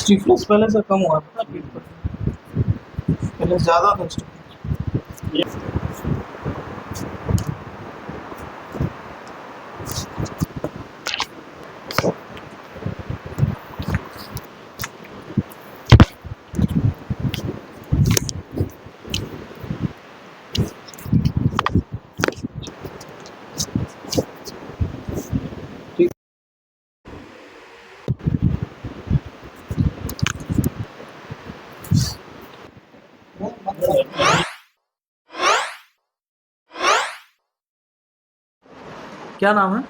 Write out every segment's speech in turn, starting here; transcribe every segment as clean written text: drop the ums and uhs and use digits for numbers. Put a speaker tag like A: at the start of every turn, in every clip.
A: Stiffness पहले से कम हुआ था पीठ पर। पहले ज़्यादा था स्टिफनेस। ठीक। क्या नाम है?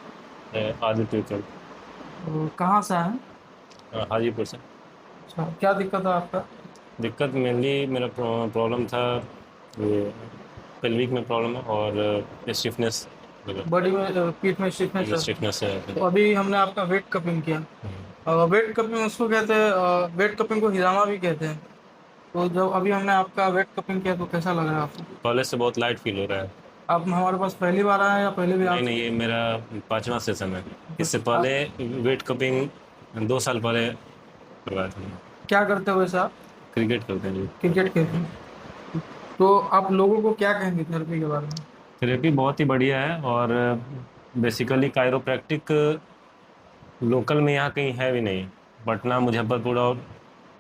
B: आदित्य चल
A: कहाँ से आए हैं?
B: हाजीपुर से।
A: अच्छा, क्या दिक्कत है आपका?
B: दिक्कत मेनली मेरा प्रॉब्लम था ये पेल्विक में प्रॉब्लम है और स्टिफनेस
A: बॉडी में पीठ में स्टिफनेस है।
B: स्टिफनेस है।
A: तो अभी हमने आपका वेट कपिंग किया। वेट कपिंग उसको कहते हैं, वेट कपिंग को हिजामा भी कहते हैं। तो जब अभी हमने आपका वेट कपिंग किया तो कैसा लग रहा है आपको?
B: पहले से बहुत लाइट फील हो रहा है।
A: आप हमारे पास पहली बार आए हैं या पहले भी आ
B: नहीं नहीं,
A: चुके
B: ये मेरा 5वां सेशन है।
A: हैं?
B: इससे पहले वेट कपिंग 2 साल पहले करवाया था।
A: क्या करते हो वैसे आप?
B: क्रिकेट करते हैं जी।
A: क्रिकेट खेलते हैं। तो आप लोगों को क्या कहेंगे थेरेपी के बारे में?
B: थेरेपी बहुत ही बढ़िया है और बेसिकली कायरोप्रैक्टिक लोकल में यहाँ कहीं है भी नहीं। पटना मुजफ्फरपुर और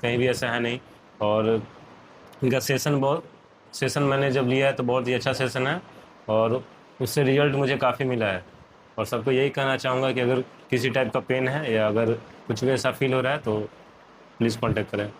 B: कहीं भी ऐसा है नहीं। और इनका सेशन मैंने जब लिया है तो बहुत ही अच्छा सेशन है और उससे रिजल्ट मुझे काफ़ी मिला है। और सबको यही कहना चाहूँगा कि अगर किसी टाइप का पेन है या अगर कुछ भी ऐसा फील हो रहा है तो प्लीज़ कांटेक्ट करें।